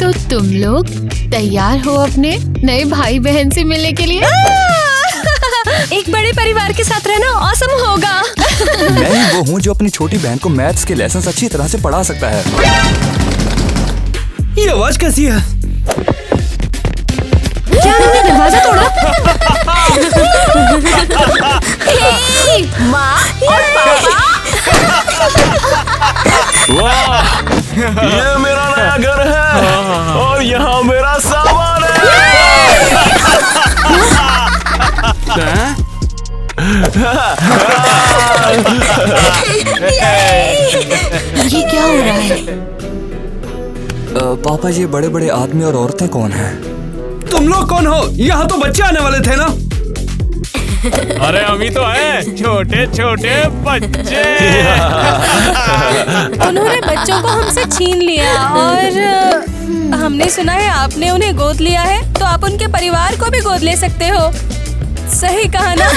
तो तुम लोग तैयार हो अपने नए भाई बहन से मिलने के लिए? एक बड़े परिवार के साथ रहना ऑसम होगा। मैं ही वो हूँ जो अपनी छोटी बहन को मैथ्स के लेसन अच्छी तरह से पढ़ा सकता है। ये आवाज कैसी है? क्या मैंने दरवाजा तोड़ा? माँ और पापा। वाह, ये मेरा नया घर है और यहाँ मेरा सामान ये क्या हो रहा है? पापा जी, बड़े बड़े आदमी और औरतें कौन हैं? तुम लोग कौन हो? यहाँ तो बच्चे आने वाले थे ना? अरे हम ही तो हैं, छोटे छोटे बच्चे। उन्होंने बच्चों को हमसे छीन लिया और हमने सुना है आपने उन्हें गोद लिया है, तो आप उनके परिवार को भी गोद ले सकते हो। सही कहा ना?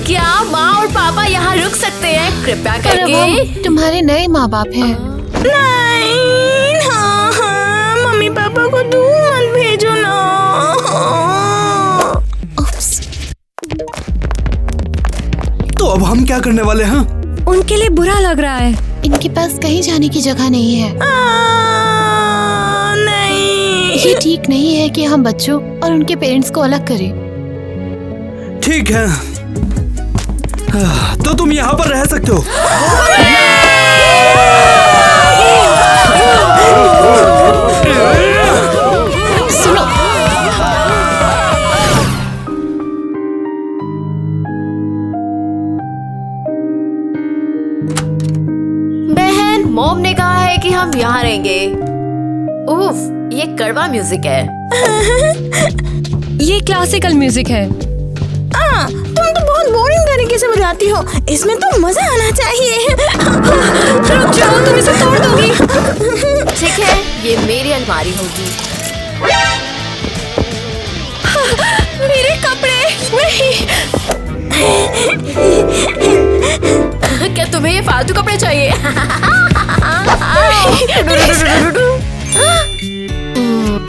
क्या माँ और पापा यहाँ रुक सकते हैं कृपया पर करके? वो तुम्हारे नए माँ बाप हैं। नहीं, हाँ, मम्मी पापा को दूर मत भेजो ना। तो अब हम क्या करने वाले हैं? उनके लिए बुरा लग रहा है। इनके पास कहीं जाने की जगह नहीं है। नहीं, ये ठीक नहीं है कि हम बच्चों और उनके पेरेंट्स को अलग करें। ठीक है, तो तुम यहाँ पर रह सकते हो। सुनो, बहन, मॉम ने कहा है कि हम यहाँ रहेंगे। उफ, ये कड़वा म्यूजिक है। ये क्लासिकल म्यूजिक है। तुम तो बहुत बोरिंग तरीके से बजाती हो, इसमें तो मजा आना चाहिए। रुक जाओ, तुम इसे तोड़ दोगी। ठीक है, ये मेरी अलमारी होगी। मेरे कपड़े नहीं। क्या तुम्हें ये फालतू कपड़े चाहिए?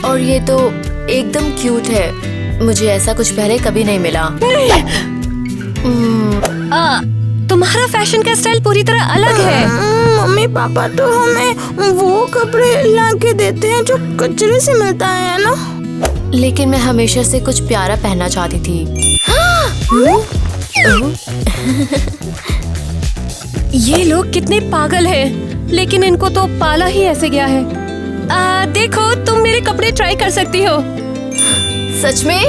और ये तो एकदम क्यूट है। मुझे ऐसा कुछ पहले कभी नहीं मिला। तुम्हारा फैशन का स्टाइल पूरी तरह अलग है। मम्मी पापा तो हमें वो कपड़े ला के देते हैं जो कचरे से मिलता है ना। लेकिन मैं हमेशा से कुछ प्यारा पहनना चाहती थी। ये लोग कितने पागल हैं, लेकिन इनको तो पाला ही ऐसे गया है। देखो, तुम मेरे कपड़े ट्राई कर सकती हो। सच में?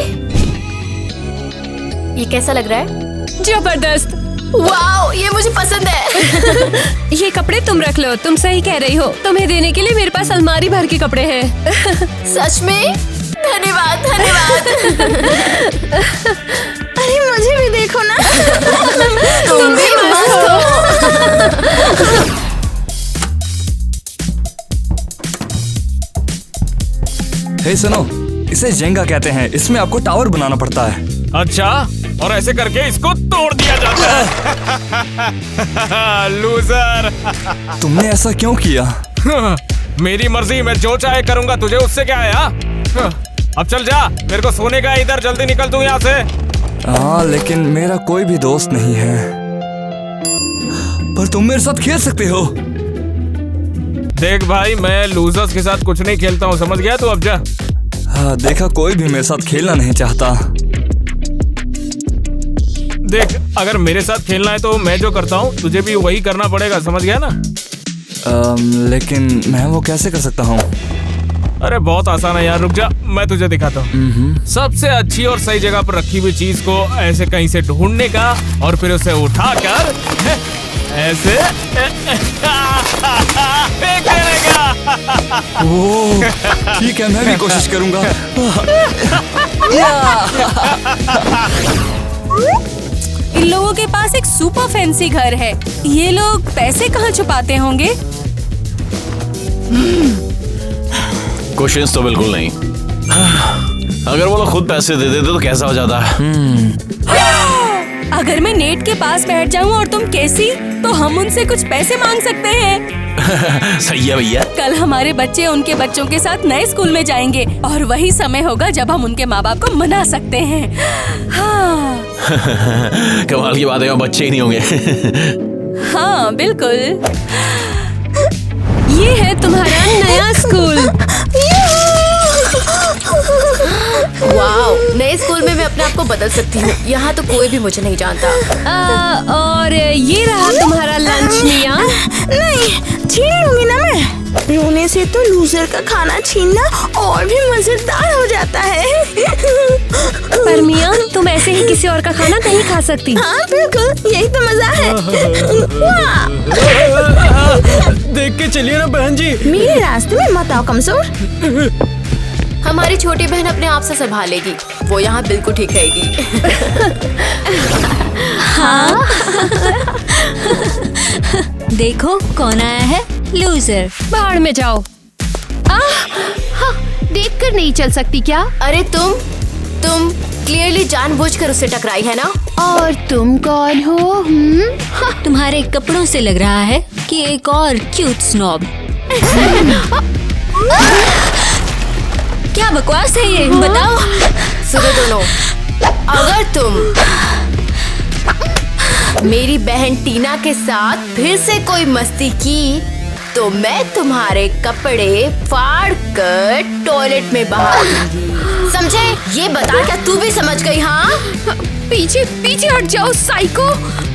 ये कैसा लग रहा है? जबरदस्त। वाओ, ये मुझे पसंद है। ये कपड़े तुम रख लो, तुम सही कह रही हो। तुम्हें देने के लिए मेरे पास अलमारी भर के कपड़े हैं। सच में? धन्यवाद, धन्यवाद। अरे मुझे भी देखो ना। तुम भी मस्त हो। हे सुनो, इसे जेंगा कहते हैं। इसमें आपको टावर बनाना पड़ता है। अच्छा, और ऐसे करके इसको तोड़ दिया जाता है। लूजर। तुमने ऐसा क्यों किया? मेरी मर्जी, मैं जो चाहे करूंगा, तुझे उससे क्या है? अब चल जा, मेरे को सोने का। इधर जल्दी निकल तू यहाँ से। हाँ, लेकिन मेरा कोई भी दोस्त नहीं है। पर तुम मेरे साथ खेल सकते हो। देख भाई, मैं लूजर्स के साथ कुछ नहीं खेलता हूँ, समझ गया? तू अब जा। हाँ, देखा, कोई भी मेरे साथ खेलना नहीं चाहता। देख, अगर मेरे साथ खेलना है तो मैं जो करता हूँ तुझे भी वही करना पड़ेगा, समझ गया ना? लेकिन मैं वो कैसे कर सकता हूँ? अरे बहुत आसान है यार, रुक जा, मैं तुझे दिखाता हूँ। सबसे अच्छी और सही जगह पर रखी हुई चीज को ऐसे कहीं से ढूंढने का और फिर उसे उठाकर ऐसे फेंक देने का। ओह, ठीक है, मैं भी कोशिश करूंगा। इन लोगों के पास एक सुपर फैंसी घर है। ये लोग पैसे कहाँ छुपाते होंगे? क्वेश्चंस तो बिल्कुल नहीं। अगर वो लोग खुद पैसे दे देते तो कैसा हो जाता? अगर मैं नेट के पास बैठ जाऊं और तुम कैसी, तो हम उनसे कुछ पैसे मांग सकते हैं। सही है भैया। कल हमारे बच्चे उनके बच्चों के साथ नए स्कूल में जाएंगे और वही समय होगा जब हम उनके माँ बाप को मना सकते हैं। हाँ कमाल की बात है, बच्चे ही नहीं होंगे। हाँ बिल्कुल। ये है तुम्हारा नया स्कूल। वाओ, नए स्कूल में मैं अपने आप को बदल सकती हूँ। यहाँ तो कोई भी मुझे नहीं जानता। और ये रहा तुम्हारा लंच मिया। नहीं, छीन लूंगी ना मैं। रोने से तो लूजर का खाना छीनना और भी मजेदार हो जाता है। पर मिया, तुम ऐसे ही किसी और का खाना नहीं खा सकती। हाँ बिल्कुल, यही तो मजा है। देख के चलिए ना बहन जी। मेरे रास्ते में मत आओ कमजोर। हमारी छोटी बहन अपने आप से संभालेगी, वो यहाँ बिल्कुल ठीक रहेगी। हाँ। देखो कौन आया है, लूजर। बाहर में जाओ। देख कर नहीं चल सकती क्या? अरे तुम क्लियरली जानबूझकर उससे टकराई है ना? और तुम कौन हो? तुम्हारे कपड़ों से लग रहा है कि एक और क्यूट स्नॉब। क्या बकवास है ये, बताओ। सुनो दोनों, अगर तुम मेरी बहन टीना के साथ फिर से कोई मस्ती की तो मैं तुम्हारे कपड़े फाड़ कर टॉयलेट में बहा दूंगी, समझे? ये बता, क्या तू भी समझ गई? हाँ, पीछे पीछे हट जाओ साइको।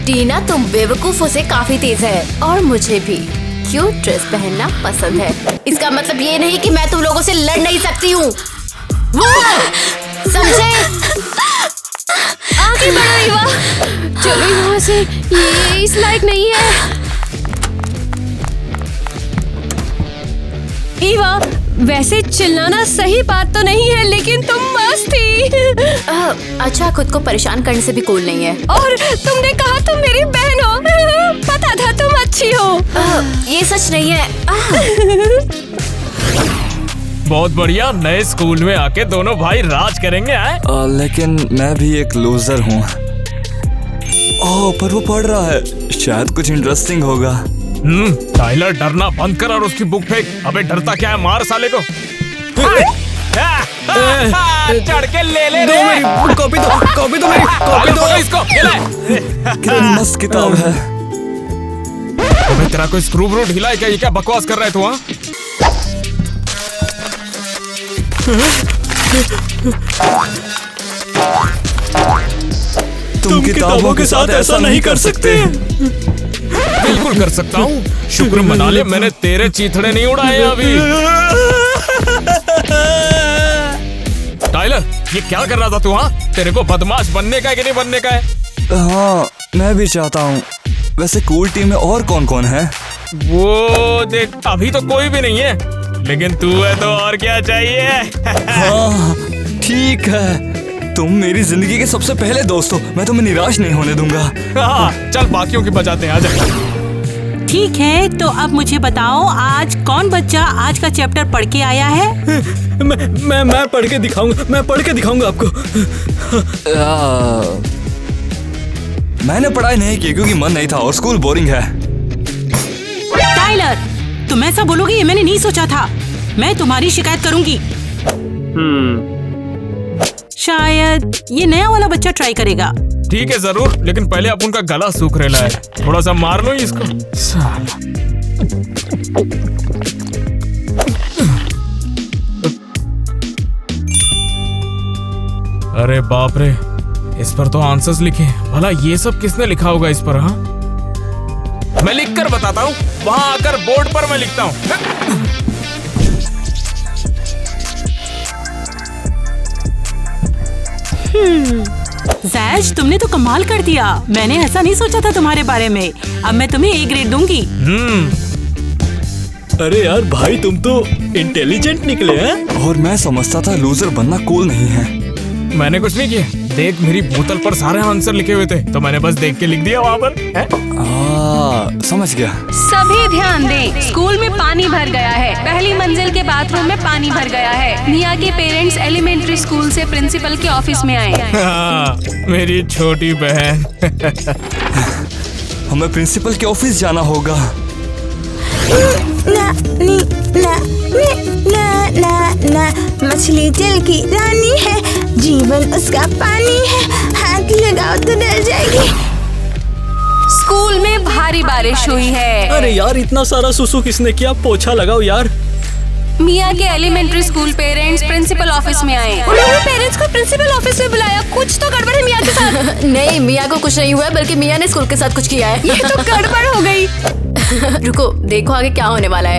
टीना, तुम बेवकूफों से काफी तेज है और मुझे भी क्यूट ड्रेस पहनना पसंद है। इसका मतलब ये नहीं कि मैं तुम लोगों से लड़ नहीं सकती हूँ, समझे? आगे बढ़ो ईवा, चलो यहाँ से, ये इस लायक नहीं है। ईवा, वैसे चिल्लाना सही बात तो नहीं है, लेकिन तुम मस्त थी। अच्छा, खुद को परेशान करने से भी कूल नहीं है। और तुमने कहा तुम मेरी बहन हो। पता था तुम अच्छी हो। ये सच नहीं है। बहुत बढ़िया, नए स्कूल में आके दोनों भाई राज करेंगे। लेकिन मैं भी एक लूजर हूँ। ओह, पर वो पढ़ रहा है, शायद कुछ इंटरेस्टिंग होगा। टाइलर, डरना बंद कर और उसकी बुक फेंक। अबे डरता क्या है, मार साले को। चढ़ के ले ले रे। कॉपी दो मेरी, कॉपी दो इसको। कितनी मस्त किताब है। अबे तेरा कोई स्क्रू ब्रू ढीला है क्या? ये क्या बकवास कर रहा है तू? हाँ, तुम किताबों के साथ ऐसा नहीं कर सकते। बिल्कुल कर सकता हूँ। शुक्र मना ले, मैंने तेरे चीथड़े नहीं उड़ाए अभी। टाइलर, ये क्या कर रहा था तू? हाँ, तेरे को बदमाश बनने का है कि नहीं बनने का है? हाँ, मैं भी चाहता हूँ। वैसे कूल टीम में और कौन कौन है? वो देख, अभी तो कोई भी नहीं है, लेकिन तू है तो और क्या चाहिए? हाँ, ठीक है। तुम मेरी जिंदगी के सबसे पहले दोस्त हो, मैं तुम्हें निराश नहीं होने दूंगा। हाँ, चल बाकियों की बजाते हैं, आजा। ठीक है, तो अब मुझे बताओ, आज कौन बच्चा आज का चैप्टर पढ़ के आया है? मैं पढ़ के दिखाऊंगा आपको। मैंने पढ़ाई नहीं की क्योंकि मन नहीं था और स्कूल बोरिंग है। टाइलर, तुम ऐसा बोलोगे ये मैंने नहीं सोचा था। मैं तुम्हारी शिकायत करूंगी। शायद ये नया वाला बच्चा ट्राई करेगा। ठीक है जरूर, लेकिन पहले अपन का गला सूख रेला है, थोड़ा सा मार लो इसको। साला। अरे बाप रे, इस पर तो आंसर्स लिखे। भला ये सब किसने लिखा होगा इस पर? हाँ, मैं लिख कर बताता हूँ, वहां आकर बोर्ड पर मैं लिखता हूँ। जैज, तुमने तो कमाल कर दिया। मैंने ऐसा नहीं सोचा था तुम्हारे बारे में। अब मैं तुम्हें A ग्रेड दूंगी। अरे यार भाई, तुम तो इंटेलिजेंट निकले हैं। और मैं समझता था लूजर बनना कूल नहीं है। मैंने कुछ नहीं किया। देख, मेरी बोतल पर सारे आंसर लिखे हुए थे, तो मैंने बस देख के लिख दिया वहाँ पर। समझ गया। सभी ध्यान दें, स्कूल में पानी भर गया है। पहली मंजिल के बाथरूम में पानी भर गया है। मिया के पेरेंट्स एलिमेंट्री स्कूल से प्रिंसिपल के ऑफिस में आए। हाँ, मेरी छोटी बहन। हमें प्रिंसिपल के ऑफिस जाना होगा। ना नी ना ने ना ना ना, मछली जल की रानी है, जीवन उसका पानी है, हाथ लगाओ तो डर जाएगी। स्कूल में भारी बारिश हुई है। अरे यार, इतना सारा सुसु किसने किया? पोछा लगाओ यार। मिया के elementary school parents principal office में आए। उन्होंने पेरेंट्स को प्रिंसिपल ऑफिस में बुलाया। कुछ तो गड़बड़ है मिया के साथ। नहीं, मिया को कुछ नहीं हुआ है, बल्कि मिया ने स्कूल के साथ कुछ किया है। ये तो गड़बड़ हो गई। रुको, देखो आगे क्या होने वाला है।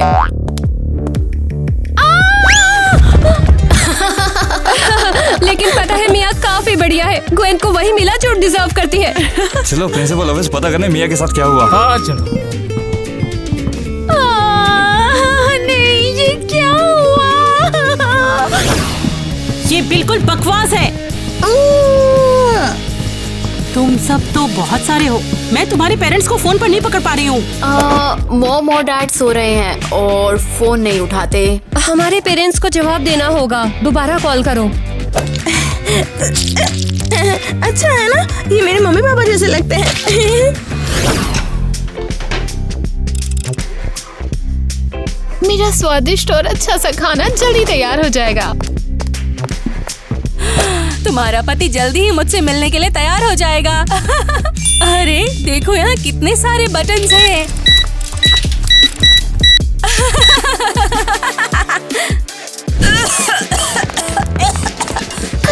लेकिन पता है मिया काफी बढ़िया है। ग्वेन को वही मिला जो डिजर्व करती है। चलो प्रिंसिपल ऑफिस पता करने मिया के साथ क्या हुआ। हाँ चलो। नहीं, ये क्या हुआ? ये बिल्कुल बकवास है। तुम सब तो बहुत सारे हो। मैं तुम्हारे पेरेंट्स को फोन पर नहीं पकड़ पा रही हूँ। मॉम और डैड सो रहे हैं और फोन नहीं उठाते। हमारे पेरेंट्स को जवाब देना होगा। दोबारा कॉल करो। अच्छा है ना, ये मेरे मम्मी पापा जैसे लगते हैं। मेरा स्वादिष्ट और अच्छा सा खाना जल्दी तैयार हो जाएगा। तुम्हारा पति जल्दी ही मुझसे मिलने के लिए तैयार हो जाएगा। अरे देखो यहाँ कितने सारे बटन्स हैं।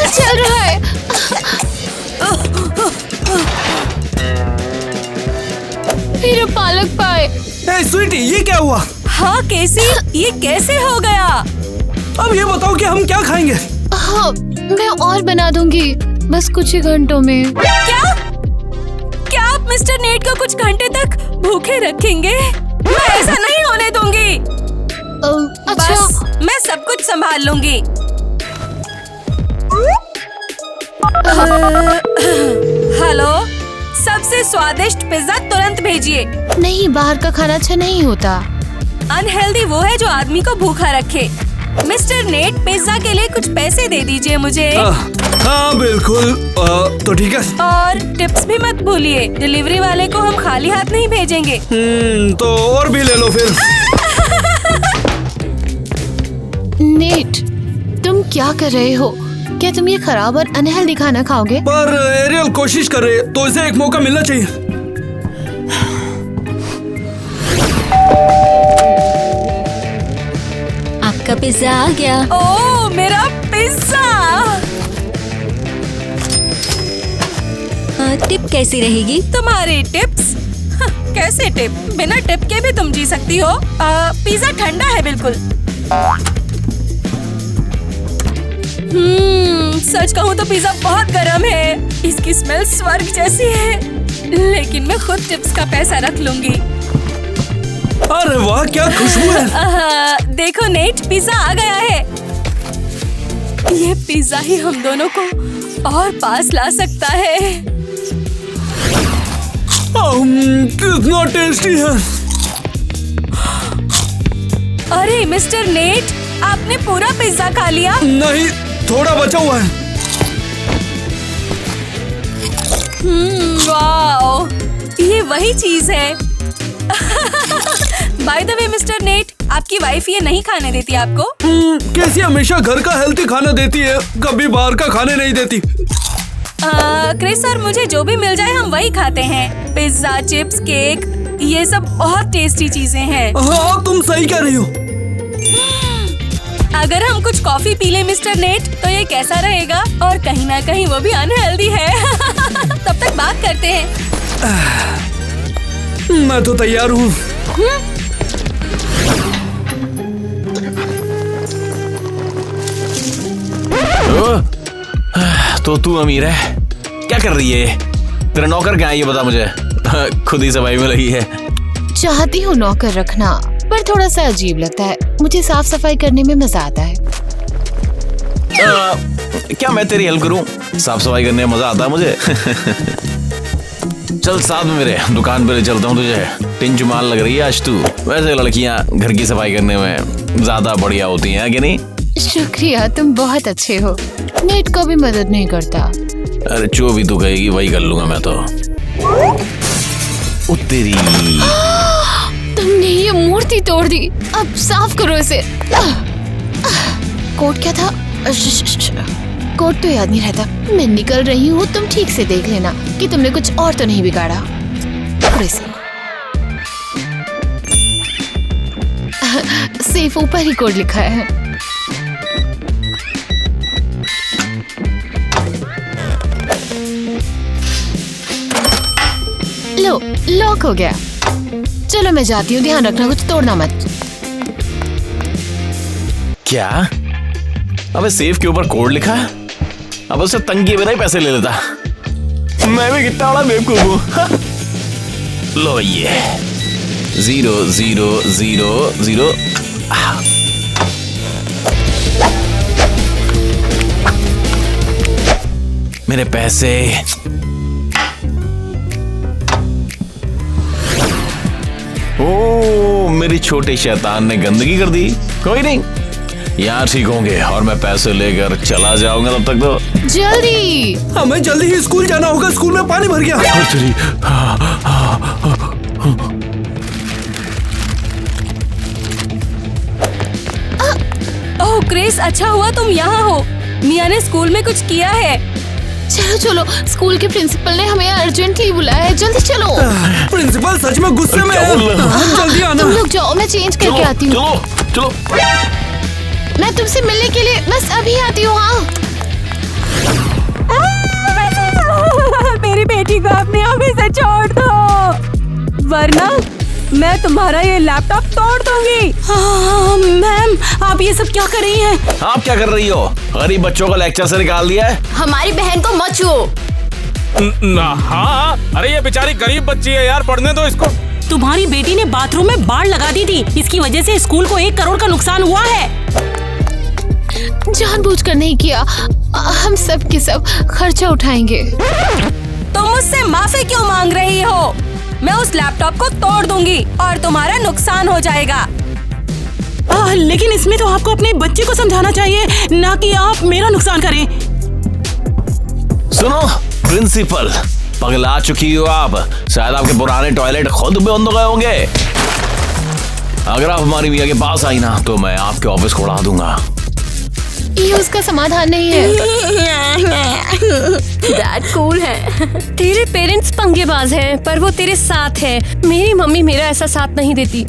चल रहा है। मेरा पालक पाए। ए स्वीटी, ये क्या हुआ? हाँ कैसी? ये कैसे हो गया? अब ये बताओ कि हम क्या खाएंगे? हाँ, मैं और बना दूंगी, बस कुछ ही घंटों में। क्या? क्या आप मिस्टर नेट को कुछ घंटे तक भूखे रखेंगे? मैं ऐसा नहीं होने दूंगी। अच्छा, बस मैं सब कुछ संभाल लूंगी। हेलो, सबसे स्वादिष्ट पिज्जा तुरंत भेजिए। नहीं, बाहर का खाना अच्छा नहीं होता। अनहेल्दी वो है जो आदमी को भूखा रखे। मिस्टर नेट, पिज्जा के लिए कुछ पैसे दे दीजिए मुझे। हाँ बिल्कुल। तो ठीक है। और टिप्स भी मत भूलिए। डिलीवरी वाले को हम खाली हाथ नहीं भेजेंगे। तो और भी ले लो फिर। नेट, तुम क्या कर रहे हो? क्या तुम ये खराब और अनहेल्दी खाना खाओगे? पर एरियल कोशिश कर रहे, तो इसे एक मौका मिलना चाहिए। आपका पिज्जा आ गया। ओह, मेरा पिज्जा। टिप कैसी रहेगी? तुम्हारी टिप्स? कैसे टिप? बिना टिप के भी तुम जी सकती हो। पिज्जा ठंडा है बिल्कुल। सच कहूँ तो पिज्जा बहुत गर्म है। इसकी स्मेल स्वर्ग जैसी है। लेकिन मैं खुद टिप्स का पैसा रख लूंगी। अरे वाह, क्या खुशबू है। देखो नेट, पिज्जा आ गया है। ये पिज्जा ही हम दोनों को और पास ला सकता है। कितना टेस्टी है। अरे मिस्टर नेट, आपने पूरा पिज्जा खा लिया? नहीं, थोड़ा बचा हुआ है। वाओ, ये वही चीज है। By the way mister net, आपकी वाइफ ये नहीं खाने देती आपको? कैसी हमेशा घर का हेल्थी खाना देती है, कभी बाहर का खाने नहीं देती। क्रिस सर, मुझे जो भी मिल जाए हम वही खाते हैं। पिज्जा, चिप्स, केक, ये सब बहुत टेस्टी चीजें हैं। हाँ, तुम सही कह रही हो। अगर हम कुछ कॉफी पी ले मिस्टर नेट, तो ये कैसा रहेगा? और कहीं ना कहीं वो भी अनहेल्दी है। तब तक बात करते हैं। मैं तो तैयार हूँ। तो तू अमीर है? क्या कर रही है? तेरा नौकर क्या है ये बता मुझे। खुद ही सफाई में लगी है। चाहती हूँ नौकर रखना, पर थोड़ा सा अजीब लगता है। मुझे साफ सफाई करने में मजा आता है। क्या मैं तेरी हेल्प करूं? साफ सफाई करने में मजा आता है मुझे। चल साथ में मेरे दुकान पे ले चलता हूँ तुझे। टिंचू माल लग रही है आज तू। वैसे लड़कियां घर की सफाई करने में ज्यादा बढ़िया होती हैं कि नहीं? शुक्रिया, तुम बहुत अच्छे हो। नेट को भी मदद नहीं करता। अरे जो भी तू कहेगी वही कर लूंगा मैं तो। तेरी तुमने ये मूर्ति तोड़ दी। अब साफ करो इसे। कोड क्या था? कोड तो याद नहीं रहता। मैं निकल रही हूँ, तुम ठीक से देख लेना कि तुमने कुछ और तो नहीं बिगाड़ा। सेफ ऊपर ही कोड लिखा है। लो, लॉक हो गया। चलो मैं जाती हूँ, ध्यान रखना कुछ तोड़ना मत। क्या? अबे सेफ के ऊपर कोड लिखा है? अब उससे तंग किए बिना ही पैसे ले लेता। मैं भी कितना बड़ा बेवकूफ हूँ। लो ये 0 0 0 0। मेरे पैसे। ओ, मेरी छोटी शैतान ने गंदगी कर दी। कोई नहीं, यहाँ ठीक होंगे और मैं पैसे लेकर चला जाऊंगा। तब तक तो जल्दी, हमें जल्दी ही स्कूल जाना होगा। स्कूल में पानी भर गया। ओह क्रिस, अच्छा हुआ तुम यहाँ हो। मिया ने स्कूल में कुछ किया है। चलो चलो, स्कूल के प्रिंसिपल ने हमें अर्जेंटली बुलाया है। जल्दी चलो। प्रिंसिपल सच में गुस्से में है। जल्दी आना। तुम लोग जाओ, मैं चेंज करके आती हूँ। चलो। मैं तुमसे मिलने के लिए बस अभी आती हूँ। हाँ, मेरी बेटी को अपने ऑफिस से छोड़ दो, वरना मैं तुम्हारा ये लैपटॉप तोड़ दूंगी। मैम, आप ये सब क्या कर रही हैं? आप क्या कर रही हो? गरीब बच्चों को लेक्चर से निकाल दिया है। हमारी बहन को मत छुओ। हाँ, अरे ये बेचारी गरीब बच्ची है यार, पढ़ने दो इसको। तुम्हारी बेटी ने बाथरूम में बाढ़ लगा दी थी। इसकी वजह से स्कूल को 1 करोड़ का नुकसान हुआ है। जानबूझकर नहीं किया। हम सब के सब खर्चा उठाएंगे। तुम मुझसे माफी क्यों मांग रही हो? मैं उस लैपटॉप को तोड़ दूंगी और तुम्हारा नुकसान हो जाएगा। लेकिन इसमें तो आपको अपने बच्चे को समझाना चाहिए, ना कि आप मेरा नुकसान करें। सुनो प्रिंसिपल, पगला चुकी हो आप। शायद आपके पुराने टॉयलेट खुद बंद हो गए होंगे। अगर आप हमारी मिया के पास आई ना, तो मैं आपके ऑफिस को उड़ा दूंगा। ये उसका समाधान नहीं है। डैड कूल है। तेरे पेरेंट्स पंगेबाज हैं, पर वो तेरे साथ है। मेरी मम्मी मेरा ऐसा साथ नहीं देती।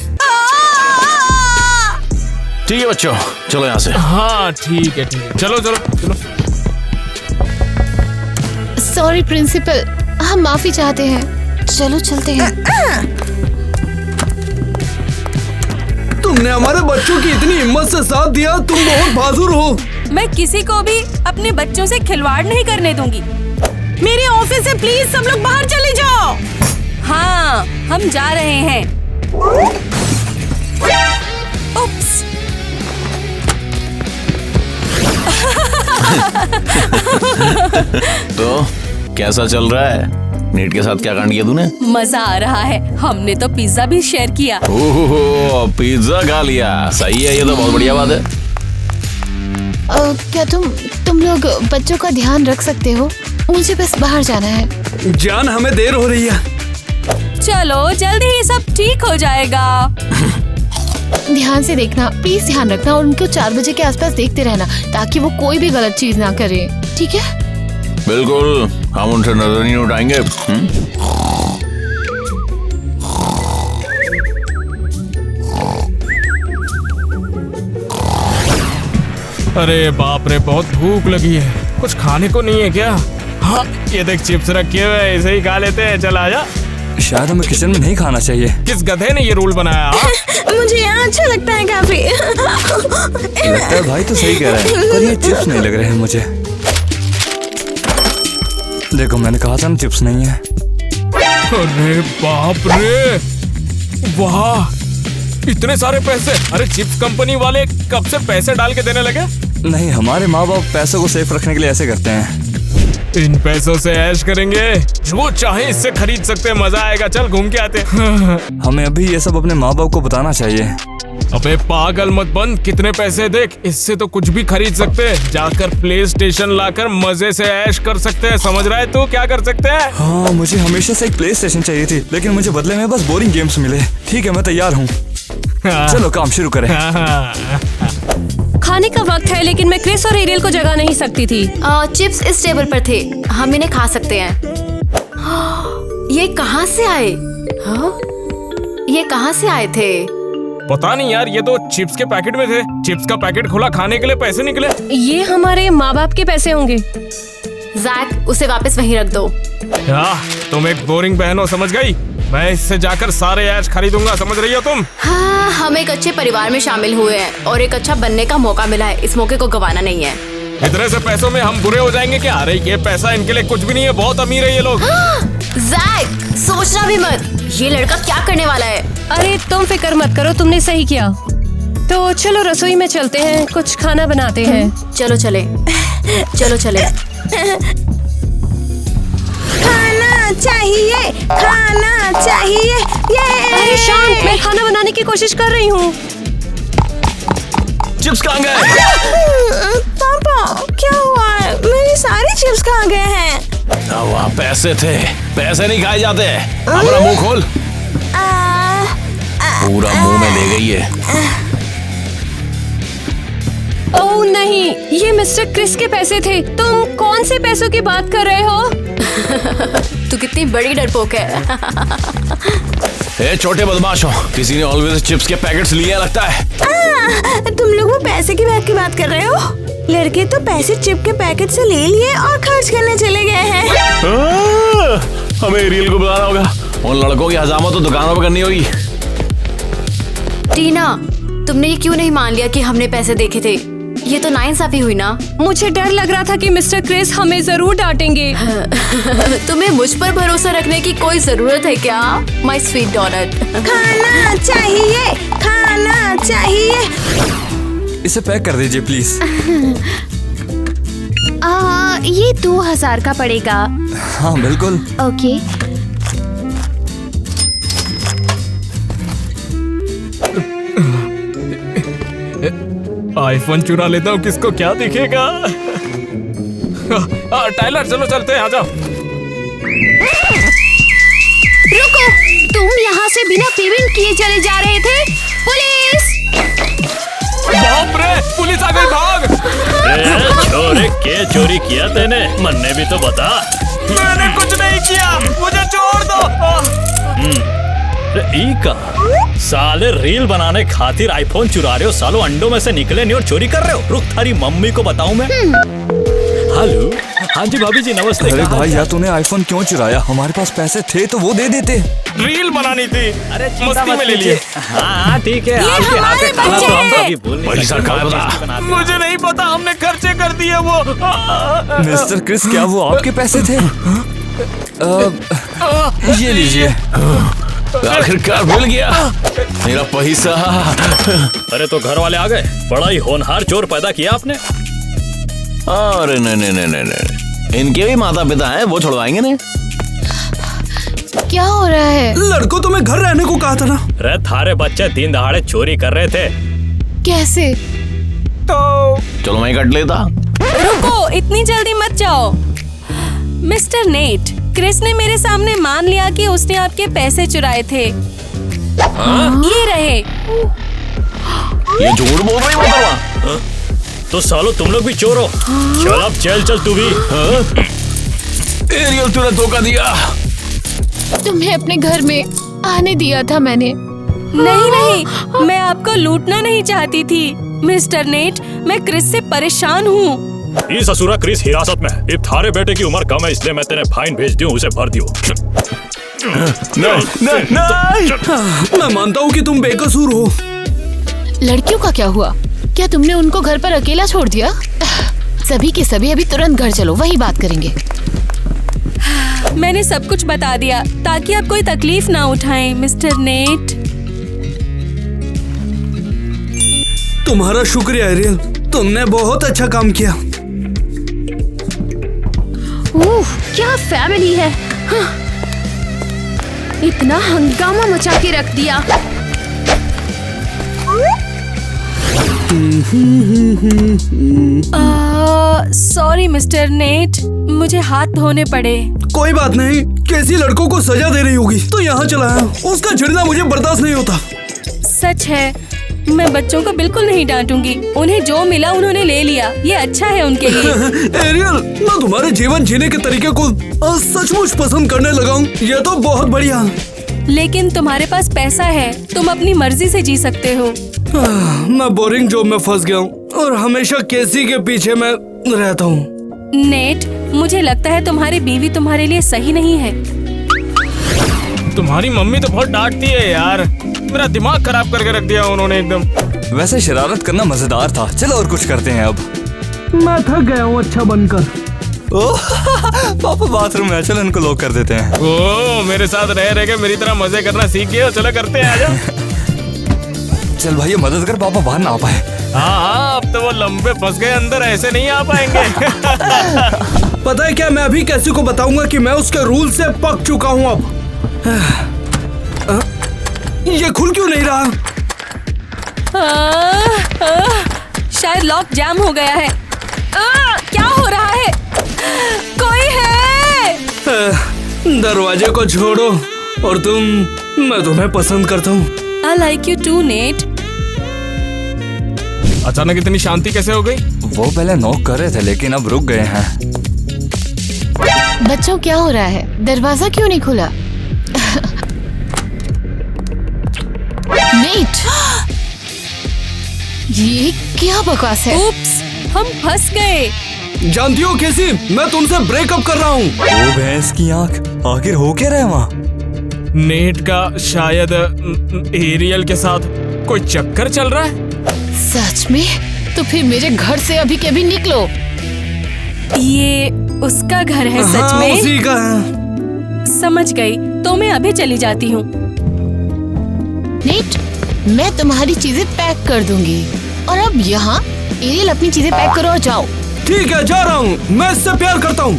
ठीक है बच्चों, चलो यहाँ से। हाँ ठीक है, चलो चलो चलो। सॉरी प्रिंसिपल, हम माफी चाहते हैं। चलो चलते हैं। तुमने हमारे बच्चों की इतनी हिम्मत से साथ दिया। तुम बहुत बहादुर हो। मैं किसी को भी अपने बच्चों से खिलवाड़ नहीं करने दूंगी। मेरे ऑफिस से प्लीज सब लोग बाहर चले जाओ। हाँ, हम जा रहे हैं। उप्स। तो कैसा चल रहा है? नीट के साथ क्या कांड किया तूने? मजा आ रहा है। हमने तो पिज्जा भी शेयर किया। ओहो, पिज्जा खा लिया। सही है, ये तो बहुत बढ़िया बात है। क्या तुम लोग बच्चों का ध्यान रख सकते हो? मुझे बस बाहर जाना है। जान, हमें देर हो रही है। चलो, जल्दी ही सब ठीक हो जाएगा। ध्यान से देखना, प्लीज ध्यान रखना, और उनको 4 बजे के आसपास देखते रहना, ताकि वो कोई भी गलत चीज ना करे। ठीक है? बिल्कुल, हम उनसे नजर नहीं उठाएंगे। अरे बाप रे, बहुत भूख लगी है। कुछ खाने को नहीं है क्या? हाँ, ये देख चिप्स रखे हुए हैं, इसे ही खा लेते हैं। चल आजा। शायद हमें किचन में नहीं खाना चाहिए। किस गधे ने ये रूल बनाया? मुझे यहाँ अच्छा लगता है काफी। लगता है भाई तो सही कह रहा है, पर ये चिप्स नहीं लग रहे हैं मुझे। देखो, मैंने कहा था ना चिप्स नहीं है। अरे बाप रे, वाह, इतने सारे पैसे। अरे चिप्स कंपनी वाले कब से पैसे डाल के देने लगे? नहीं, हमारे माँ बाप पैसों को सेफ रखने के लिए ऐसे करते हैं। इन पैसों से ऐश करेंगे, जो चाहे इससे खरीद सकते हैं। मजा आएगा, चल घूम के आते हैं। हमें अभी ये सब अपने माँ बाप को बताना चाहिए। अबे पागल मत बन, कितने पैसे देख, इससे तो कुछ भी खरीद सकते हैं। जाकर प्ले स्टेशन लाकर मजे से ऐश कर सकते हैं। समझ रहा है तू क्या कर सकते हैं? हाँ, मुझे हमेशा से एक प्ले स्टेशन चाहिए थी, लेकिन मुझे बदले में बस बोरिंग गेम्स मिले। ठीक है, मैं तैयार हूँ। चलो काम शुरू करें। खाने का वक्त है, लेकिन मैं क्रिस और एरियल को जगा नहीं सकती थी। चिप्स इस टेबल पर थे, हम इन्हें खा सकते हैं। ये कहाँ से आए? हाँ? ये कहाँ से आए थे? पता नहीं यार, ये तो चिप्स के पैकेट में थे। चिप्स का पैकेट खोला, खाने के लिए पैसे निकले। ये हमारे माँ बाप के पैसे होंगे। जैक, उसे वापस वहीं रख दो। तुम एक बोरिंग बहन हो, समझ गई? मैं इससे जाकर सारे ऐश खरीदूंगा, समझ रही हो तुम? हाँ, हम एक अच्छे परिवार में शामिल हुए हैं और एक अच्छा बनने का मौका मिला है। इस मौके को गंवाना नहीं है। इतने से पैसों में हम बुरे हो जाएंगे क्या? अरे ये पैसा इनके लिए कुछ भी नहीं है, बहुत अमीर है ये लोग। जैक, सोचना भी मत, ये लड़का क्या करने वाला है। अरे तुम फिक्र मत करो, तुमने सही किया। तो चलो रसोई में चलते हैं, कुछ खाना बनाते हैं। चलो चले, चलो चले। खाना चाहिए, खाना चाहिए। अरे शांत, मैं खाना बनाने की कोशिश कर रही हूँ। चिप्स कहाँ गए? पापा, क्या हुआ? मेरे सारे चिप्स कहाँ गए हैं? वहाँ पैसे थे, पैसे नहीं खाए जाते। अपना मुंह खोल। पूरा मुंह में ले गई है। ओह नहीं, ये मिस्टर क्रिस के पैसे थे। तुम कौन से पैसों की बात कर रहे हो? तू कितनी बड़ी डरपोक है। ए छोटे बदमाशों, किसी ने ऑलवेज चिप्स के पैकेट्स लिए लगता है। तुम लोग वो पैसे की बैग की बात कर रहे हो? लड़के तो पैसे चिप के पैकेट से ले लिए और खर्च करने चले गए हैं। हमें एरियल को बुलाना होगा। उन लड़कों की हजामत तो दुकानों पर करनी होगी। टीना, तुमने ये क्यों नहीं मान लिया कि हमने पैसे देखे थे? ये तो नाइंसाफी हुई ना। मुझे डर लग रहा था कि मिस्टर क्रिस हमें जरूर डांटेंगे। तुम्हें मुझ पर भरोसा रखने की कोई जरूरत है क्या, माय स्वीट डॉनट? खाना चाहिए, खाना चाहिए। इसे पैक कर दीजिए प्लीज। ये 2000 का पड़ेगा। हाँ बिल्कुल। ओके। आईफोन चुरा लेता हूँ, किसको क्या दिखेगा? टाइलर चलो चलते हैं, आ जाओ। रुको, तुम यहाँ से बिना पेमेंट किए चले जा रहे थे। पुलिस! बाप रे, पुलिस आ गई, भाग! छोरे, क्या चोरी किया तेने? मन्ने भी तो बता। मैंने कुछ नहीं किया, मुझे छोड़ दो। ई का साले रील बनाने खातिर आईफोन चुरा रहे हो, सालो अंडों में से निकले नहीं और चोरी कर रहे हो। रुक, थारी मम्मी को बताऊं मैं। हेलो, हाँ जी भाभी जी नमस्ते। अरे भाई यार, तूने आईफोन क्यों चुराया? हमारे पास पैसे थे तो वो दे देते। रील बनानी थी, अरे मस्ती में ले लिए। हाँ ठीक है, आपके हाथ से खाना तो हम कभी भूल नहीं सकते। मुझे नहीं पता, हमने खर्चे कर दिए वो। मिस्टर क्रिस, क्या वो आपके पैसे थे? ये लीजिए। आखिरकार मिल गया मेरा पैसा। अरे तो घर वाले आ गए। बड़ा ही होनहार चोर पैदा किया आपने। अरे नहीं, इनके भी माता पिता हैं, वो छुड़वाएंगे नहीं। क्या हो रहा है? लड़कों, तुम्हें घर रहने को कहा था ना। अरे थारे बच्चे दिन दहाड़े चोरी कर रहे थे। कैसे? तो चलो मैं कट लेता। रुको, इतनी जल्दी मत जाओ। मिस्टर नेट, क्रिस ने मेरे सामने मान लिया कि उसने आपके पैसे चुराए थे। ये रहे। ये झूठ बोल रही है। तो सालो तुम लोग भी चोर हो। चल अब चल तू भी। एरियल, तूने धोखा दिया। तुम्हें अपने घर में आने दिया था मैंने। नहीं, मैं आपको लूटना नहीं चाहती थी। मिस्टर नेट, मैं क्रिस से परेशान हूँ। ये ससुरा क्रिस हिरासत में। ये थारे बेटे की उम्र कम है, इसलिए मैं तेरे फाइन भेज दूं, उसे भर दियो। नहीं। मैं मानता हूँ कि तुम बेकसूर हो। लड़कियों का क्या हुआ? क्या तुमने उनको घर पर अकेला छोड़ दिया? सभी के सभी अभी तुरंत घर चलो, वही बात करेंगे। मैंने सब कुछ बता दिया ताकि आप कोई तकलीफ ना उठाएं, मिस्टर नेट। तुम्हारा शुक्रिया एरियल, तुमने बहुत अच्छा काम किया। क्या फैमिली है। हाँ। इतना हंगामा मचा के रख दिया। सॉरी मिस्टर नेट, मुझे हाथ धोने पड़े। कोई बात नहीं, कैसी लड़कों को सजा दे रही होगी तो यहाँ चला है। उसका चिढ़ना मुझे बर्दाश्त नहीं होता। सच है, मैं बच्चों को बिल्कुल नहीं डांटूंगी। उन्हें जो मिला उन्होंने ले लिया, ये अच्छा है उनके लिए। एरियल, मैं तुम्हारे जीवन जीने के तरीके को सचमुच पसंद करने लगा हूँ। ये तो बहुत बढ़िया। लेकिन तुम्हारे पास पैसा है, तुम अपनी मर्जी से जी सकते हो। मैं बोरिंग जॉब में फंस गया हूँ और हमेशा केसी के पीछे मैं रहता हूँ। नेट, मुझे लगता है तुम्हारी बीवी तुम्हारे लिए सही नहीं है। तुम्हारी मम्मी तो बहुत डांटती है यार, मेरा दिमाग खराब करके रख दिया उन्होंने एकदम। वैसे शरारत करना मजेदार था। चलो और कुछ करते हैं अब। मैं थक गया हूँ अच्छा बनकर। पापा बाथरूम में, चलो इनको लॉक कर देते हैं। ओ, मेरे साथ रह रह के मेरी तरह मजे करना सीख गए हो। चलो करते हैं, आजा। चल भाई मदद कर, पापा बाहर ना आ पाए। हाँ, अब तो वो लंबे फंस गए अंदर, ऐसे नहीं आ पाएंगे। पता है क्या, मैं अभी कैसी को बताऊंगा कि मैं उसके रूल से पक चुका हूँ अब। ये खुल क्यों नहीं रहा? शायद लॉक जाम हो गया है। क्या हो रहा है? कोई है? दरवाजे को छोड़ो और मैं तुम्हें पसंद करता हूँ। I like you too, Nate. अचानक इतनी शांति कैसे हो गई? वो पहले नॉक कर रहे थे लेकिन अब रुक गए हैं। बच्चों क्या हो रहा है? दरवाजा क्यों नहीं खुला? नेट, ये क्या बकवास है? उप्स, हम फंस गए। जानती हो कैसी, मैं तुमसे ब्रेकअप कर रहा हूँ। ओ भैंस की आंख, आखिर हो क्या रहा है वहाँ? नेट का शायद एरियल के साथ कोई चक्कर चल रहा है। सच में? तो फिर मेरे घर से अभी के अभी निकलो। ये उसका घर है सच हाँ, में? उसी का है। समझ गई, तो मैं अभी चली जाती हूँ। नेट, मैं तुम्हारी चीजें पैक कर दूंगी और अब यहाँ एरियल अपनी चीजें पैक करो और जाओ। ठीक है, जा रहा हूँ। मैं इससे प्यार करता हूँ।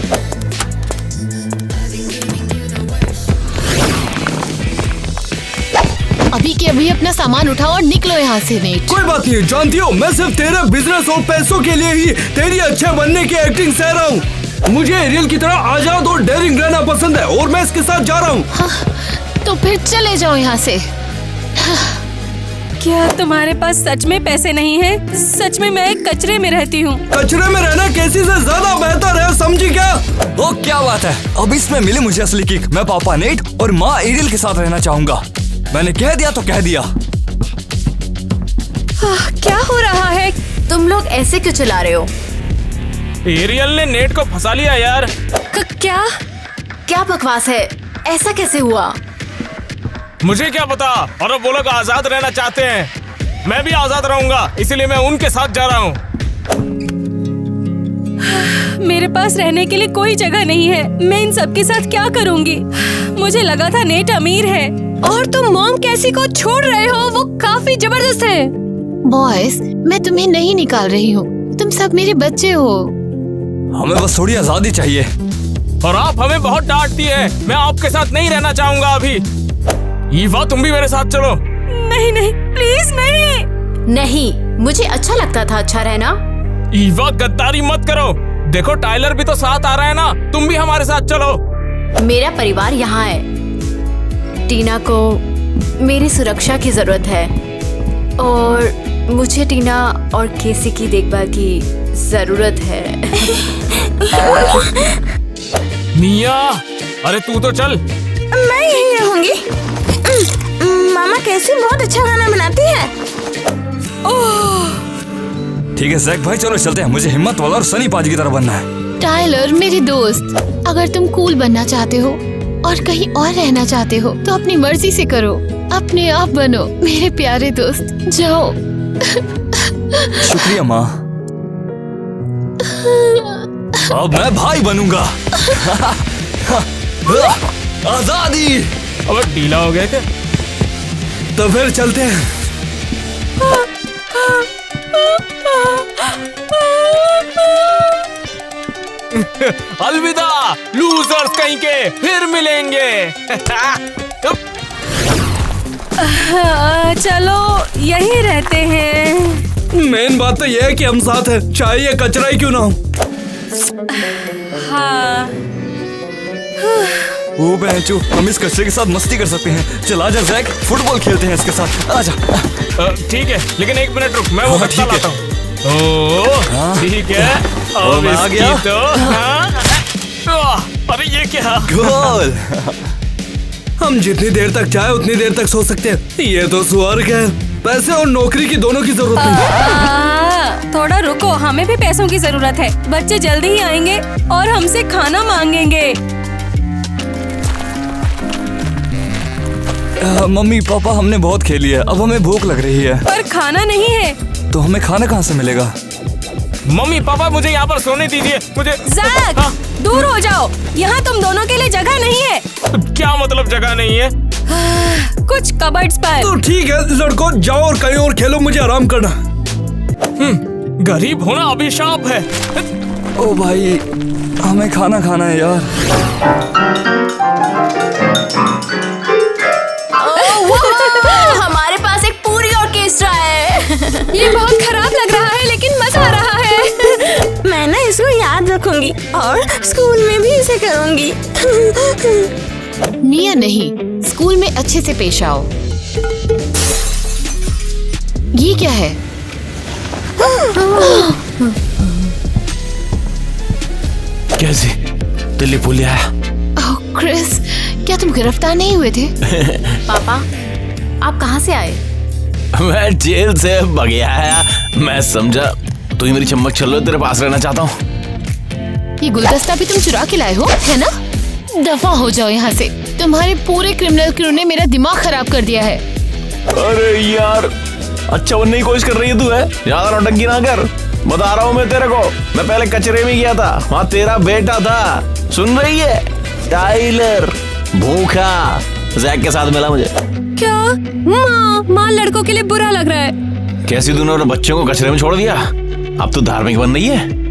अभी के अभी अपना सामान उठाओ और निकलो यहाँ से। नेट, कोई बात नहीं, जानती हो मैं सिर्फ तेरे बिजनेस और पैसों के लिए ही तेरी अच्छे बनने की एक्टिंग सह रहा हूँ। मुझे एरियल की तरह आजाद और डेयरिंग रहना पसंद है और मैं इसके साथ जा रहा हूँ। हाँ, तो फिर चले जाओ यहाँ से। क्या तुम्हारे पास सच में पैसे नहीं है? सच में मैं एक कचरे में रहती हूँ। कचरे में रहना कैसी से ज्यादा बेहतर है, समझी क्या? ओ क्या बात है, अब इसमें मिली मुझे असली किक। मैं पापा नेट और माँ एरियल के साथ रहना चाहूंगा। मैंने कह दिया तो कह दिया। क्या हो रहा है? तुम लोग ऐसे क्यों चिल्ला रहे हो? एरियल ने नेट को फंसा लिया यार। क्या बकवास है? ऐसा कैसे हुआ? मुझे क्या पता। और अब वो लोग आजाद रहना चाहते हैं। मैं भी आजाद रहूंगा, इसीलिए मैं उनके साथ जा रहा हूँ। मेरे पास रहने के लिए कोई जगह नहीं है। मैं इन सब के साथ क्या करूँगी? मुझे लगा था नेट अमीर है। और तुम मॉम कैसी को छोड़ रहे हो? वो काफी जबरदस्त है। बॉयज, मैं तुम्हें नहीं निकाल रही हूँ, तुम सब मेरे बच्चे हो। हमें बस थोड़ी आजादी चाहिए। और आप हमें बहुत डांटती है। मैं आपके साथ नहीं रहना चाहूंगा अभी। ईवा, तुम भी मेरे साथ चलो। नहीं नहीं, प्लीज नहीं। नहीं, मुझे अच्छा लगता था अच्छा रहना। ईवा, गद्दारी मत करो। देखो टाइलर भी तो साथ आ रहा है ना, तुम भी हमारे साथ चलो। मेरा परिवार यहाँ है। टीना को मेरी सुरक्षा की जरूरत है और मुझे टीना और केसी की देखभाल की जरूरत है। मिया, अरे तू तो चल। मैं यहीं रहूंगी। मामा कैसी बहुत अच्छा खाना बनाती है। ठीक है जैक भाई, चलो चलते हैं। मुझे हिम्मत वाला और सनी पाजी की तरह बनना है। टाइलर मेरे दोस्त, अगर तुम कूल बनना चाहते हो और कहीं और रहना चाहते हो तो अपनी मर्जी से करो। अपने आप बनो मेरे प्यारे दोस्त, जाओ। शुक्रिया माँ। अब मैं भाई बनूंगा। आजादी। अब ढीला हो गया क्या? तो फिर चलते हैं। अलविदा लूजर्स कहीं के, फिर मिलेंगे। चलो यहीं रहते हैं। मेन बात तो ये है कि हम साथ हैं, चाहे ये कचरा ही क्यों ना हो। हाँ। ओ बेंचू, हम इस कचरे के साथ मस्ती कर सकते हैं। चल आजा जैक, फुटबॉल खेलते हैं इसके साथ। आजा। ठीक है, लेकिन एक मिनट रुक, मैं वो कचरा लाता हूँ। ओह ठीक है, अब आ गया। तो अरे ये क्या? गोल। हम जितनी देर तक चाहे उतनी देर तक सो सकते हैं। ये तो स्वर्ग है। पैसे और नौकरी की दोनों की जरूरत नहीं। थोड़ा रुको, हमें भी पैसों की जरूरत है। बच्चे जल्दी ही आएंगे और हमसे खाना मांगेंगे। मम्मी पापा, हमने बहुत खेली है, अब हमें भूख लग रही है। पर खाना नहीं है। तो हमें खाना कहाँ से मिलेगा? मम्मी पापा, मुझे यहाँ पर सोने दीजिए। मुझे जैक, दूर हो जाओ, यहाँ तुम दोनों के लिए जगह नहीं है। क्या मतलब जगह नहीं है? कुछ कबर्ड्स पर। तो ठीक है लड़कों, जाओ और कहीं और खेलो, मुझे आराम करना। गरीब होना अभिशाप है। ओ भाई, हमें खाना खाना है यार। हमारे पास एक पूरी ऑर्केस्ट्रा है। ये बहुत खराब लग रहा है, लेकिन मजा आ रहा है। मैं ना इसको याद रखूंगी और स्कूल में भी इसे करूंगी। मिया नहीं, स्कूल में अच्छे से पेश आओ। ये क्या है? कैसी दिल्ली पुलिया है? ओह क्रिस, क्या तुम गिरफ्तार नहीं हुए थे? पापा, आप कहाँ से आए? मैं जेल से भाग आया। मैं समझा तू ही मेरी चम्मक चलो, तेरे पास रहना चाहता हूँ। ये गुलदस्ता भी तुम चुरा के लाए हो, है ना? दफा हो जाओ यहाँ से। तुम्हारे पूरे क्रिमिनल क्रू ने मेरा दिमाग खराब कर दिया है। अरे यार, अच्छा बनने की कोशिश कर रही है तू? है ज्यादा नौटंकी ना कर, बता रहा हूँ मैं तेरे को। मैं पहले कचरे में गया था, वहाँ तेरा बेटा था, सुन रही है? टाइलर, भूखा, जैक के साथ मिला मुझे। क्या? माँ लड़कों के लिए बुरा लग रहा है। कैसी तूने अपने बच्चों को कचरे में छोड़ दिया? अब तू धार्मिक बन रही है।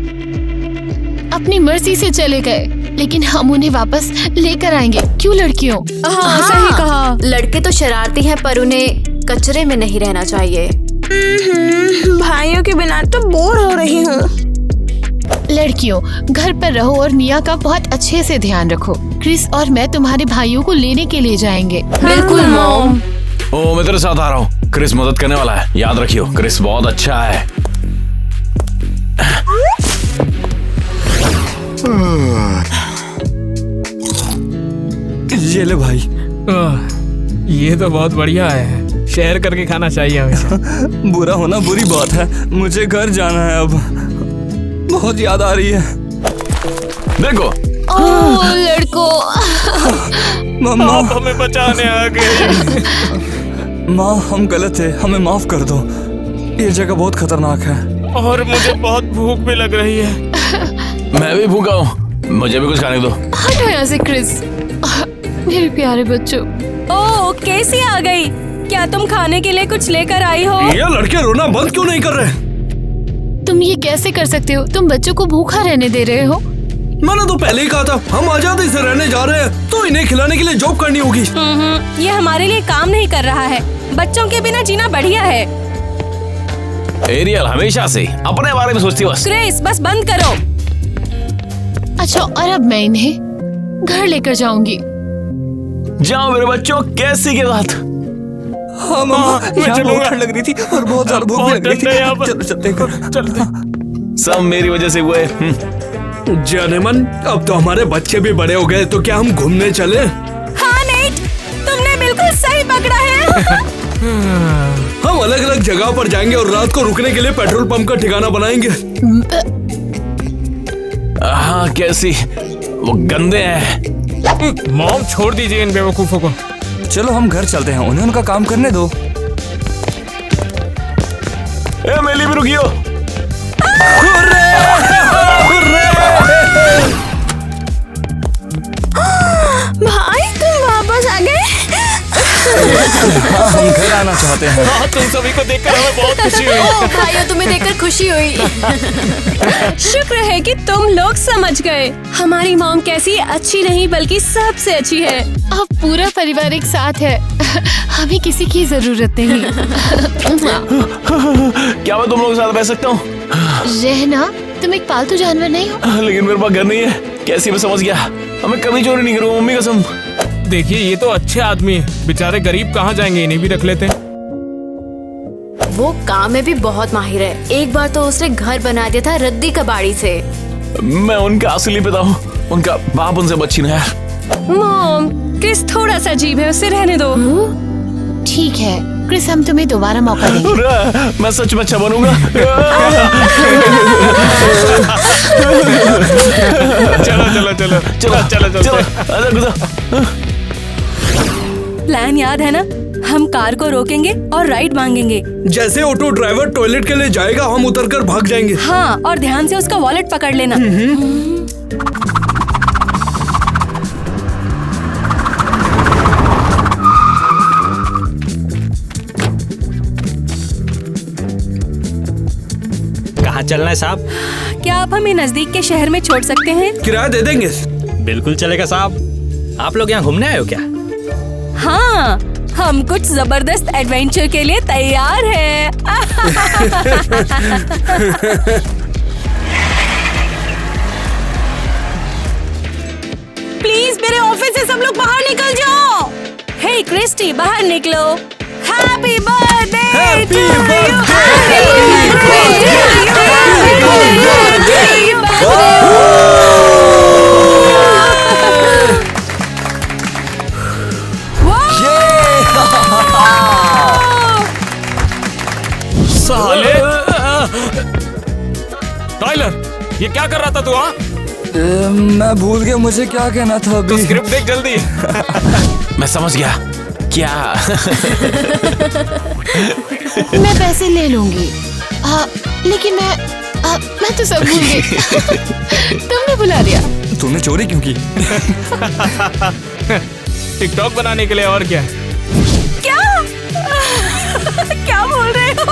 अपनी मर्जी से चले गए, लेकिन हम उन्हें वापस लेकर आएंगे। क्यों लड़कियों? हाँ, सही कहा। लड़के तो शरारती हैं, पर उन्हें कचरे में नहीं रहना चाहिए। भाइयों के बिना तो बोर हो रही हूँ। लड़कियों, घर पर रहो और मिया का बहुत अच्छे से ध्यान रखो। क्रिस और मैं तुम्हारे भाइयों को लेने के लिए जाएंगे। बिल्कुल मॉम। ओ, मैं तेरे साथ आ रहा हूँ। क्रिस मदद करने वाला है, याद रखियो। क्रिस बहुत अच्छा है। ये ले भाई। ये तो बहुत बढ़िया है, शेयर करके खाना चाहिए हमें। बुरा होना बुरी बात है, मुझे घर जाना है अब। बहुत याद आ रही है। देखो। ओह लड़कों। मम्मा, आप हमें बचाने आ गए। माँ, हम गलत थे, हमें माफ कर दो। ये जगह बहुत खतरनाक है और मुझे बहुत भूख भी लग रही है। मैं भी भूखा हूँ, मुझे भी कुछ खाने दो। हटो यहाँ से क्रिस। मेरे प्यारे बच्चों। ओह, कैसी आ गई? क्या तुम खाने के लिए कुछ लेकर आई हो? ये लड़के रोना बंद क्यों नहीं कर रहे? तुम ये कैसे कर सकते हो? तुम बच्चों को भूखा रहने दे रहे हो। मैंने तो पहले ही कहा था, हम आजादी से रहने जा रहे हैं, तो इन्हें खिलाने के लिए जॉब करनी होगी। ये हमारे लिए काम नहीं कर रहा है। बच्चों के बिना जीना बढ़िया है। एरियल हमेशा से अपने बारे में सोचती बस। क्रिस, बस बंद करो। अच्छा, और अब मैं इन्हें घर लेकर जाऊंगी। जाओ मेरे बच्चों, कैसी के साथ। हाँ मम्मा, मैं यहाँ चलूंगा। भूख लग रही थी और बहुत ज्यादा भूख भी लग रही थी। यहाँ पर। चलो चलते हैं घर। चलते। सब मेरी वजह से हुए। जानेमन, अब तो हमारे बच्चे भी बड़े हो गए, तो क्या हम घूमने चले? हाँ नेट, तुमने बिल्कुल सही पकड़ा है। हम अलग अलग जगह पर जाएंगे और रात को रुकने के लिए पेट्रोल पंप का ठिकाना बनाएंगे। हाँ, कैसी वो गंदे हैं। मॉम, छोड़ दीजिए इन बेवकूफों को। चलो हम घर चलते हैं, उन्हें उनका काम करने दो। ए मेली भी रुकियो। भाई तुम वापस आ गए। हाँ, हम घर आना चाहते हैं। हाँ, तुम सभी को देखकर हमें बहुत खुशी हुई। ओह भाइयों, तुम्हें देखकर खुशी खुशी हुई। शुक्र है कि तुम लोग समझ गए। हमारी मॉम कैसी अच्छी नहीं बल्कि सबसे अच्छी है। अब पूरा परिवार एक साथ है। हमें किसी की जरूरत नहीं। क्या मैं तुम लोगों के साथ बैठ सकता हूँ? रहना, तुम एक पालतू जानवर नहीं हो। लेकिन मेरे पास घर नहीं है। कैसे मैं समझ गया। मैं कभी चोरी नहीं करूँगा, मम्मी कसम। देखिए ये तो अच्छे आदमी है, बेचारे गरीब कहाँ जाएंगे, इन्हें भी रख लेते हैं। वो काम में भी बहुत माहिर है। एक बार तो उसने घर बना दिया था रद्दी कबाड़ी से। मैं उनका असली पिता हूँ, उनका बाप उनसे बच्ची ना यार। मॉम, क्रिस थोड़ा सा अजीब है, उसे रहने दो। ठीक है क्रिस, हम तुम्हें दोबारा मौका देंगे। मैं सच में अच्छा बनूंगा। चलो चलो चलो चलो चलो चलो। प्लान याद है ना? हम कार को रोकेंगे और राइड मांगेंगे। जैसे ऑटो ड्राइवर टॉयलेट के लिए जाएगा, हम उतरकर भाग जाएंगे। हाँ, और ध्यान से उसका वॉलेट पकड़ लेना। कहाँ चलना है साहब? क्या आप हमें नजदीक के शहर में छोड़ सकते हैं? किराया दे देंगे। बिल्कुल चलेगा साहब। आप लोग यहाँ घूमने आए हो क्या? हाँ, हम कुछ जबरदस्त एडवेंचर के लिए तैयार हैं। प्लीज मेरे ऑफिस से सब लोग बाहर निकल जाओ। हे क्रिस्टी, बाहर निकलो। Happy birthday! हैप्पी साले! टाइलर, ये क्या कर रहा था तू? हाँ, मैं भूल गया मुझे क्या कहना था अभी। तो स्क्रिप्ट देख जल्दी। मैं समझ गया। क्या? मैं पैसे ले लूंगी। लेकिन मैं तो सब भूल गई। तुमने बुला दिया। तूने चोरी क्यों की? टिकटॉक बनाने के लिए, और क्या? क्या? क्या बोल रहे हो?